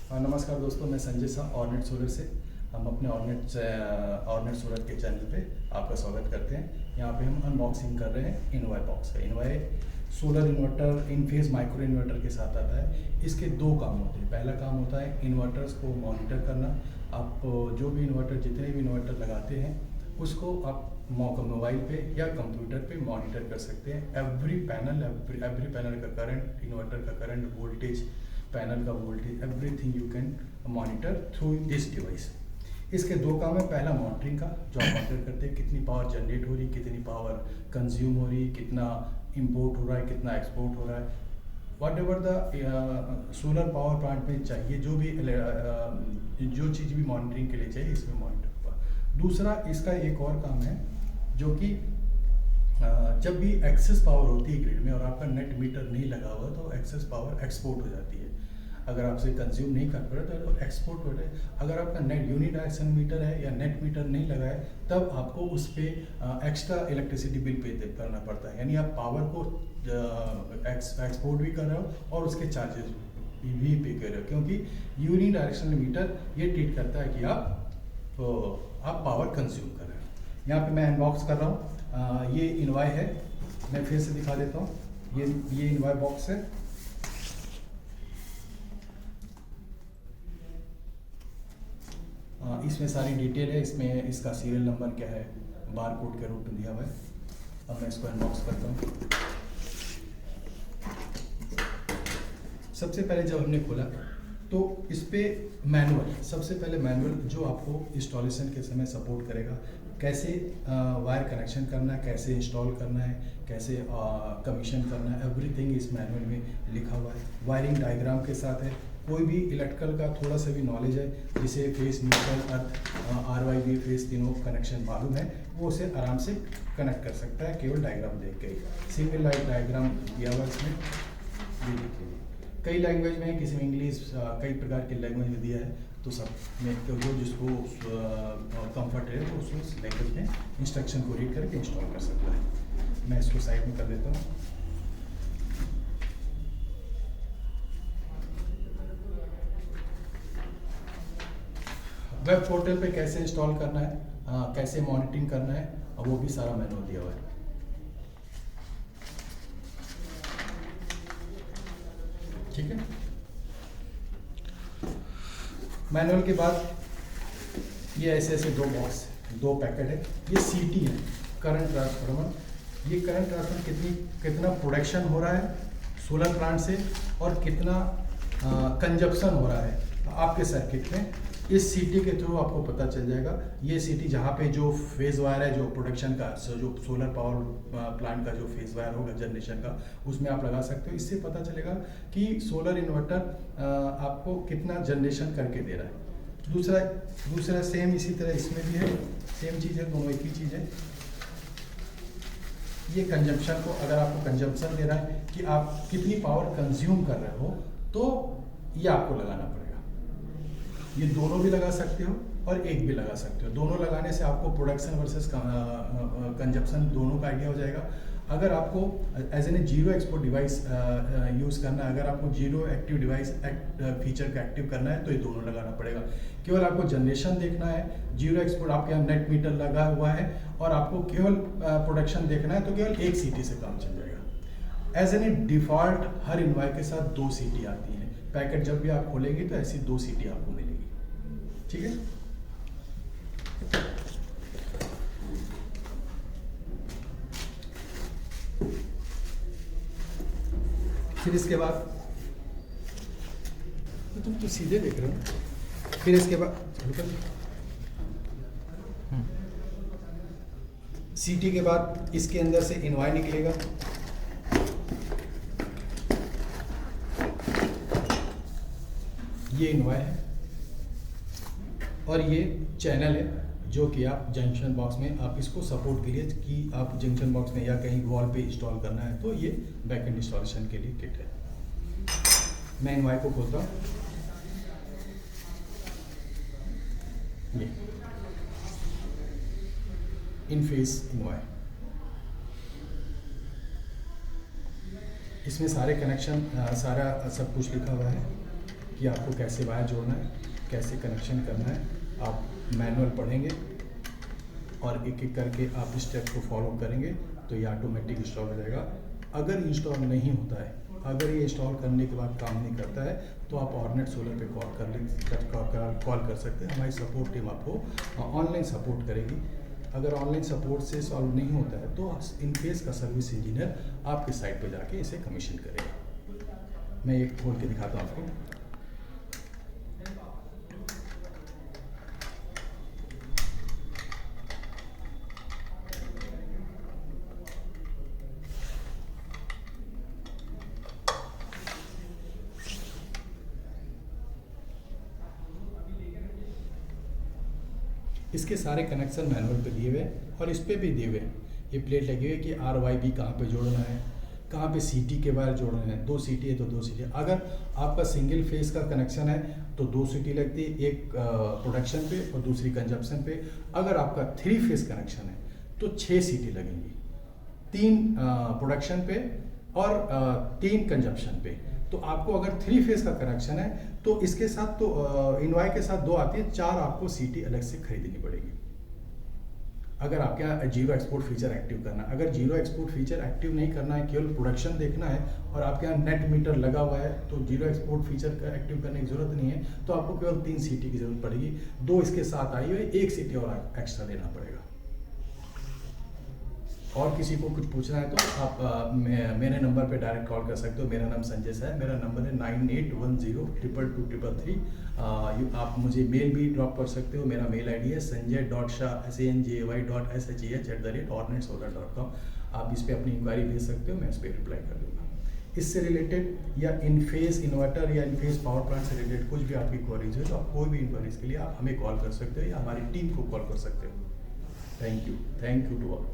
नमस्कार दोस्तों, मैं संजय शाह ऑर्नेट सोलर से। हम अपने ऑर्नेट सोलर के चैनल पे आपका स्वागत करते हैं। यहाँ पे हम अनबॉक्सिंग कर रहे हैं इनवाई बॉक्स का। इनवाई सोलर इन्वर्टर इन फेज माइक्रो इन्वर्टर के साथ आता है। इसके दो काम होते हैं। पहला काम होता है इन्वर्टर्स को मॉनिटर करना। आप जो भी इन्वर्टर, जितने भी इन्वर्टर लगाते हैं उसको आप मोबाइल पे या कंप्यूटर पे मॉनिटर कर सकते हैं। एवरी पैनल का करंट, इन्वर्टर का करंट, वोल्टेज, पैनल का voltage, everything you can monitor through this device. इसके दो काम है। पहला मॉनिटरिंग का, जो आप मॉनिटर करते हैं कितनी पावर जनरेट हो रही, कितनी पावर कंज्यूम हो रही, कितना इंपोर्ट हो रहा है, कितना एक्सपोर्ट हो रहा है, what ever the solar power plant में चाहिए, जो चीज़ भी मॉनिटरिंग के लिए चाहिए इसमें मॉनिटर हुआ। दूसरा इसका एक और काम है जो कि जब भी एक्सेस पावर होती है ग्रिड में और आपका नेट मीटर नहीं लगा हुआ तो एक्सेस पावर एक्सपोर्ट हो जाती है। अगर आपसे कंज्यूम नहीं कर पा रहे तो एक्सपोर्ट हो रहा है। अगर आपका नेट यूनिडायरेक्शनल मीटर है या नेट मीटर नहीं लगा है तब आपको उस पर एक्स्ट्रा इलेक्ट्रिसिटी बिल पे करना पड़ता है। यानी आप पावर को एक्सपोर्ट भी कर रहे हो और उसके चार्जेस भी पे कर रहे हो, क्योंकि यूनिडायरेक्शनल मीटर ये ट्रीट करता है कि आप पावर कंज्यूम कर रहे हो। यहाँ पे मैं अनबॉक्स कर रहा हूँ। ये इनवाई है, मैं फिर से दिखा देता हूँ। ये इनवाई बॉक्स है। इसमें सारी डिटेल है। इसमें इसका सीरियल नंबर क्या है, बार कोड के रूप में दिया हुआ है। अब मैं इसको अनबॉक्स करता हूँ। सबसे पहले जब हमने खोला तो इस पर मैनुअल, सबसे पहले मैनुअल जो आपको इंस्टॉलेशन के समय सपोर्ट करेगा, कैसे वायर कनेक्शन करना है, कैसे इंस्टॉल करना है, कैसे कमीशन करना है, एवरीथिंग इस मैनुअल में लिखा हुआ है। वायरिंग डायग्राम के साथ है। कोई भी इलेक्ट्रिकल का थोड़ा सा भी नॉलेज है, जिसे फेस, न्यूट्रल, अर्थ, RYB फेस तीनों कनेक्शन मालूम है, वो उसे आराम से कनेक्ट कर सकता है केवल डायग्राम देख के ही। सिंगल लाइट डायग्राम दिया हुआ इसमें भी देखिए। कई लैंग्वेज में, किसी में इंग्लिश, कई प्रकार के लैंग्वेज में दिया है, तो सब में जो जिसको कंफर्ट है तो उस लैंग्वेज में इंस्ट्रक्शन को रीड करके इंस्टॉल कर सकता है। मैं इसको साइड में कर देता हूँ। वेब पोर्टल पे कैसे इंस्टॉल करना है, कैसे मॉनिटरिंग करना है, वो भी सारा मैनुअल दिया हुआ है। ठीक है। मैनुअल के बाद ये ऐसे दो बॉक्स, दो पैकेट है। ये CT है, करंट ट्रांसफार्मर। ये करंट ट्रांसफर कितना प्रोडक्शन हो रहा है सोलर प्लांट से और कितना कंजप्शन हो रहा है आपके सर्किट में, इस CT के थ्रू आपको पता चल जाएगा। ये CT जहाँ पे जो फेज वायर है, जो प्रोडक्शन का, जो सोलर पावर प्लांट का जो फेज वायर होगा जनरेशन का, उसमें आप लगा सकते हो। इससे पता चलेगा कि सोलर इन्वर्टर आपको कितना जनरेशन करके दे रहा है। दूसरा सेम इसी तरह इसमें भी है, सेम चीज़ है, दोनों एक ही चीज़ है। ये कंजम्पशन को, अगर आपको कंजम्पशन दे रहा है कि आप कितनी पावर कंज्यूम कर रहे हो, तो ये आपको लगाना पड़ेगा। ये दोनों भी लगा सकते हो और एक भी लगा सकते हो। दोनों लगाने से आपको प्रोडक्शन वर्सेस कंजप्शन दोनों का आइडिया हो जाएगा। अगर आपको as an zero export device use करना है, अगर आपको जीरो एक्टिव डिवाइस फीचर का एक्टिव करना है, तो ये दोनों लगाना पड़ेगा। केवल आपको जनरेशन देखना है, जीरो एक्सपोर्ट, आपके यहाँ नेट मीटर लगा हुआ है और आपको केवल प्रोडक्शन देखना है, तो केवल एक CT से काम चल जाएगा। एज एन डिफ़ॉल्ट हर इनवाई के साथ 2 CT आती है। पैकेट जब भी आप खोलेंगे तो ऐसी 2 CT आपको मिलेगी। ठीक है। फिर इसके बाद तुम तो सीधे देख रहे हो। फिर इसके बाद CT के बाद इसके अंदर से इनवाई निकलेगा। ये इनवाई है और ये चैनल है जो कि आप जंक्शन बॉक्स में, आप इसको सपोर्ट के लिए कि आप जंक्शन बॉक्स में या कहीं वॉल पे इंस्टॉल करना है, तो ये बैकएंड इंस्टॉलेशन के लिए किट है। मैं इनवाई को खोलता हूँ। ये इन फेस इनवाई, इसमें सारे कनेक्शन, सारा सब कुछ लिखा हुआ है। कि आपको कैसे वायर जोड़ना है, कैसे कनेक्शन करना है। आप मैनुअल पढ़ेंगे और एक एक करके आप इस स्टेप को फॉलो करेंगे तो ये ऑटोमेटिक इंस्टॉल हो जाएगा। अगर इंस्टॉल नहीं होता है, अगर ये इंस्टॉल करने के बाद काम नहीं करता है, तो आप ऑर्नेट सोलर पे कॉल कर सकते हैं। हमारी सपोर्ट टीम आपको ऑनलाइन सपोर्ट करेगी। अगर ऑनलाइन सपोर्ट से सॉल्व नहीं होता है तो इन केस का सर्विस इंजीनियर आपके साइट पे जाके इसे कमीशन करेगा। मैं एक खोल के दिखाता हूँ आपको। इसके सारे कनेक्शन मैनुअल पे दिए हुए हैं और इस पे भी दिए हुए हैं। ये प्लेट लगी हुई है कि RYB कहाँ पे जोड़ना है, कहाँ पे CT के वायर जोड़ने हैं। 2 CT है तो 2 CT। अगर आपका सिंगल फेस का कनेक्शन है तो 2 CT लगती है, एक प्रोडक्शन पे और दूसरी कंजप्शन पे। अगर आपका 3 फेस कनेक्शन है तो 6 CT लगेंगी, 3 प्रोडक्शन पे और 3 कंजप्शन पे। तो आपको अगर 3 फेस का कनेक्शन है तो इसके साथ तो इनवाई के साथ 2 आती है, 4 आपको CT अलग से खरीदनी पड़ेगी। अगर आपके यहाँ जीरो एक्सपोर्ट फीचर एक्टिव करना है, अगर जीरो एक्सपोर्ट फीचर एक्टिव नहीं करना है, केवल प्रोडक्शन देखना है और आपके यहाँ नेट मीटर लगा हुआ है तो जीरो एक्सपोर्ट फीचर का एक्टिव करने की जरूरत नहीं है, तो आपको केवल 3 CT की जरूरत पड़ेगी। 2 इसके साथ आई हुई, 1 CT और एक्स्ट्रा देना पड़ेगा। और किसी को कुछ पूछना है तो आप मेरे नंबर पे डायरेक्ट कॉल कर सकते हो। मेरा नाम संजय सा है, मेरा नंबर है 9810222233। आप मुझे मेल भी ड्रॉप कर सकते हो। मेरा मेल ID है sanjay.shah@ornetsolar.com। आप इस पर अपनी इंक्वायरी भेज सकते हो, मैं इस पर रिप्लाई कर दूँगा। इससे रिलेटेड या इन फेस इन्वर्टर या इन फेस पावर प्लांट से रिलेटेड कुछ भी आपकी क्वारीज है तो आप कोई भी इंक्वायरीज के लिए आप हमें कॉल कर सकते हो या हमारी टीम को कॉल कर सकते हो। Thank you to all.